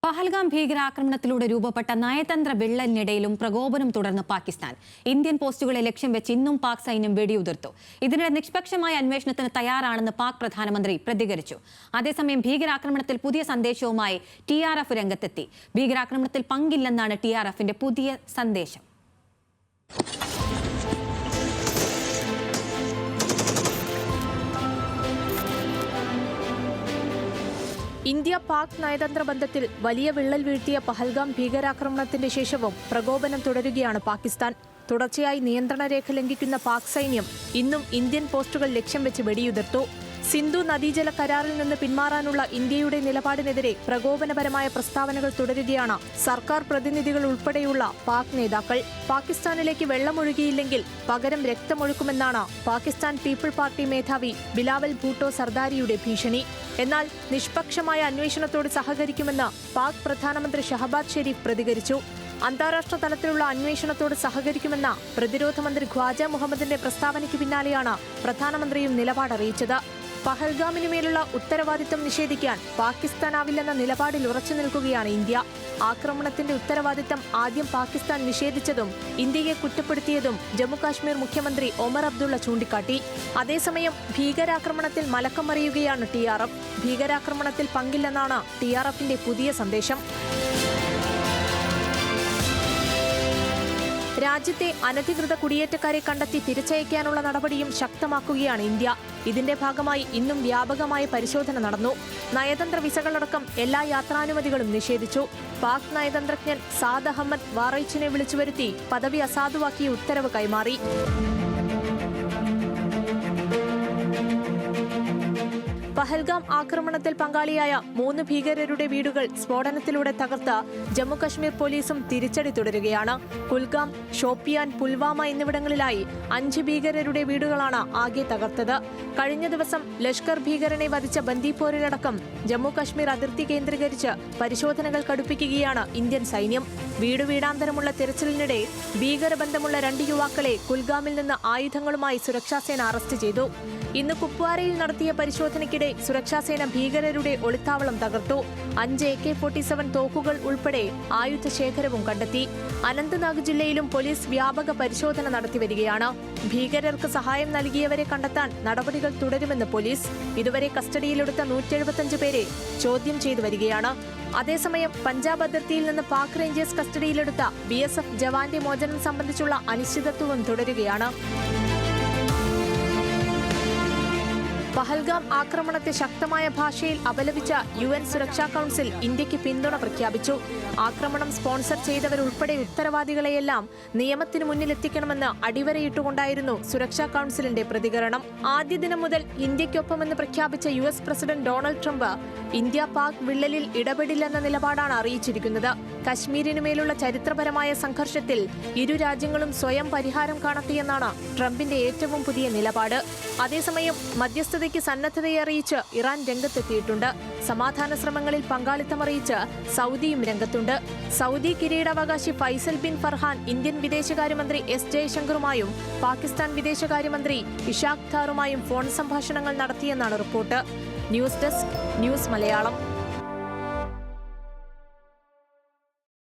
പഹൽഗാം ഭീകരാക്രമണത്തിലൂടെ രൂപപ്പെട്ട നയതന്ത്ര വിള്ളലിനിടയിലും പ്രകോപനം തുടർന്ന് പാകിസ്ഥാൻ. ഇന്ത്യൻ പോസ്റ്റുകളെ ലക്ഷ്യം വെച്ച് ഇന്നും പാക് സൈന്യം വെടിയുതിർത്തു. ഇതിനിടെ നിഷ്പക്ഷമായ അന്വേഷണത്തിന് തയ്യാറാണെന്ന് പാക് പ്രധാനമന്ത്രി പ്രതികരിച്ചു. അതേസമയം ഭീകരാക്രമണത്തിൽ പുതിയ സന്ദേശവുമായി TRF രംഗത്തെത്തി. ഭീകരാക്രമണത്തിൽ പങ്കില്ലെന്നാണ് TRFന്റെ പുതിയ സന്ദേശം. ഇന്ത്യ പാക് നയതന്ത്ര ബന്ധത്തിൽ വലിയ വിള്ളൽ വീഴ്ത്തിയ പഹൽഗാം ഭീകരാക്രമണത്തിന്റെ ശേഷവും പ്രകോപനം തുടരുകയാണ് പാകിസ്ഥാൻ. തുടർച്ചയായി നിയന്ത്രണ രേഖ ലംഘിക്കുന്ന പാക് സൈന്യം ഇന്നും ഇന്ത്യൻ പോസ്റ്റുകൾ ലക്ഷ്യം വെച്ച് വെടിയുതിർത്തു. സിന്ധു നദീജല കരാറിൽ നിന്ന് പിന്മാറാനുള്ള ഇന്ത്യയുടെ നിലപാടിനെതിരെ പ്രകോപനപരമായ പ്രസ്താവനകൾ തുടരുകയാണ് സർക്കാർ പ്രതിനിധികൾ ഉൾപ്പെടെയുള്ള പാക് നേതാക്കൾ. പാകിസ്ഥാനിലേക്ക് വെള്ളമൊഴുകിയില്ലെങ്കിൽ പകരം രക്തമൊഴുക്കുമെന്നാണ് പാകിസ്ഥാൻ പീപ്പിൾ പാർട്ടി മേധാവി ബിലാവൽ ഭൂട്ടോ സർദാരിയുടെ ഭീഷണി. എന്നാൽ നിഷ്പക്ഷമായ അന്വേഷണത്തോട് സഹകരിക്കുമെന്ന് പാക് പ്രധാനമന്ത്രി ഷഹബാസ് ഷെരീഫ് പ്രതികരിച്ചു. അന്താരാഷ്ട്ര തലത്തിലുള്ള അന്വേഷണത്തോട് സഹകരിക്കുമെന്ന പ്രതിരോധ മന്ത്രി ഖ്വാജ മുഹമ്മദിന്റെ പ്രസ്താവനയ്ക്ക് പിന്നാലെയാണ് പ്രധാനമന്ത്രിയും നിലപാടറിയിച്ചത്. പഹൽഗാമിനുമേലുള്ള ഉത്തരവാദിത്തം നിഷേധിക്കാൻ പാകിസ്ഥാനാവില്ലെന്ന നിലപാടിൽ ഉറച്ചു നിൽക്കുകയാണ് ഇന്ത്യ. ആക്രമണത്തിന്റെ ഉത്തരവാദിത്തം ആദ്യം പാകിസ്ഥാൻ നിഷേധിച്ചതും ഇന്ത്യയെ കുറ്റപ്പെടുത്തിയതും ജമ്മുകാശ്മീർ മുഖ്യമന്ത്രി ഒമർ അബ്ദുള്ള ചൂണ്ടിക്കാട്ടി. അതേസമയം ഭീകരാക്രമണത്തിൽ മലക്കം മറിയുകയാണ് TRF. ഭീകരാക്രമണത്തിൽ പങ്കില്ലെന്നാണ് TRFന്റെ പുതിയ സന്ദേശം. രാജ്യത്തെ അനധികൃത കുടിയേറ്റക്കാരെ കണ്ടെത്തി തിരിച്ചയക്കാനുള്ള നടപടിയും ശക്തമാക്കുകയാണ് ഇന്ത്യ. ഇതിന്റെ ഭാഗമായി ഇന്നും വ്യാപകമായ പരിശോധന നടന്നു. നയതന്ത്ര വിസകളടക്കം എല്ലാ യാത്രാനുമതികളും നിഷേധിച്ചു. പാക് നയതന്ത്രജ്ഞൻ സാദ് അഹമ്മദ് വാറൈച്ചിനെ വിളിച്ചുവരുത്തി പദവി അസാധുവാക്കിയ ഉത്തരവ് കൈമാറി. പഹൽഗാം ആക്രമണത്തിൽ പങ്കാളിയായ 3 ഭീകരരുടെ വീടുകൾ സ്ഫോടനത്തിലൂടെ തകർത്ത ജമ്മുകശ്മീർ പോലീസും തിരിച്ചടി തുടരുകയാണ്. കുൽഗാം, ഷോപ്പിയാൻ, പുൽവാമ എന്നിവിടങ്ങളിലായി 5 ഭീകരരുടെ വീടുകളാണ് ആകെ തകർത്തത്. കഴിഞ്ഞ ദിവസം ലഷ്കർ ഭീകരനെ വധിച്ച ബന്ദിപ്പോരിലടക്കം ജമ്മുകശ്മീർ അതിർത്തി കേന്ദ്രീകരിച്ച് പരിശോധനകൾ കടുപ്പിക്കുകയാണ് ഇന്ത്യൻ സൈന്യം. വീടാന്തരമുള്ള തിരച്ചിലിനിടെ ഭീകരബന്ധമുള്ള 2 യുവാക്കളെ കുൽഗാമിൽ നിന്ന് ആയുധങ്ങളുമായി സുരക്ഷാസേന അറസ്റ്റ് ചെയ്തു. ഇന്ന് കുപ്വാരയിൽ നടത്തിയ പരിശോധനയ്ക്കിടെ സുരക്ഷാസേന ഭീകരരുടെ ഒളിത്താവളം തകർത്തു. 5 AK-47 തോക്കുകൾ ഉൾപ്പെടെ ആയുധശേഖരവും കണ്ടെത്തി. അനന്ത്നാഗ് ജില്ലയിലും പോലീസ് വ്യാപക പരിശോധന നടത്തിവരികയാണ്. ഭീകരർക്ക് സഹായം നൽകിയവരെ കണ്ടെത്താൻ നടപടികൾ തുടരുമെന്ന് പോലീസ്. ഇതുവരെ കസ്റ്റഡിയിലെടുത്ത 175 പേരെ ചോദ്യം ചെയ്തു വരികയാണ്. അതേസമയം പഞ്ചാബ് അതിർത്തിയിൽ നിന്ന് പാക് റേഞ്ചേഴ്സ് കസ്റ്റഡിയിലെടുത്ത BSF ജവാന്റെ മോചനം സംബന്ധിച്ചുള്ള അനിശ്ചിതത്വവും തുടരുകയാണ്. പഹൽഗാം ആക്രമണത്തെ ശക്തമായ ഭാഷയിൽ അപലപിച്ച UN സുരക്ഷാ കൗൺസിൽ ഇന്ത്യക്ക് പിന്തുണ പ്രഖ്യാപിച്ചു. ആക്രമണം സ്പോൺസർ ചെയ്തവരുൾപ്പെടെ ഉത്തരവാദികളെയെല്ലാം നിയമത്തിന് മുന്നിലെത്തിക്കണമെന്ന് അടിവരയിട്ടുകൊണ്ടായിരുന്നു സുരക്ഷാ കൗൺസിലിന്റെ പ്രതികരണം. ആദ്യ ദിനം മുതൽ ഇന്ത്യക്കൊപ്പമെന്ന് പ്രഖ്യാപിച്ച US president Donald Trump India Pak വിള്ളലിൽ ഇടപെടില്ലെന്ന നിലപാടാണ് അറിയിച്ചിരിക്കുന്നത്. കശ്മീരിനുമേലുള്ള ചരിത്രപരമായ സംഘർഷത്തിൽ ഇരു രാജ്യങ്ങളും സ്വയം പരിഹാരം കാണട്ടെയെന്നാണ് ട്രംപിന്റെ ഏറ്റവും പുതിയ നിലപാട്. അതേസമയം മധ്യസ്ഥതയ്ക്ക് സന്നദ്ധതയെ അറിയിച്ച് ഇറാൻ രംഗത്തെത്തിയിട്ടുണ്ട്. സമാധാന ശ്രമങ്ങളിൽ പങ്കാളിത്തമറിയിച്ച് സൗദിയും രംഗത്തുണ്ട്. സൗദി കിരീടാവകാശി ഫൈസൽ ബിൻ ഫർഹാൻ ഇന്ത്യൻ വിദേശകാര്യമന്ത്രി S ജയശങ്കറുമായും പാകിസ്ഥാൻ വിദേശകാര്യമന്ത്രി ഇഷാഖ് ധാറുമായും ഫോൺ സംഭാഷണങ്ങൾ നടത്തിയെന്നാണ് report. News desk, news Malayalam.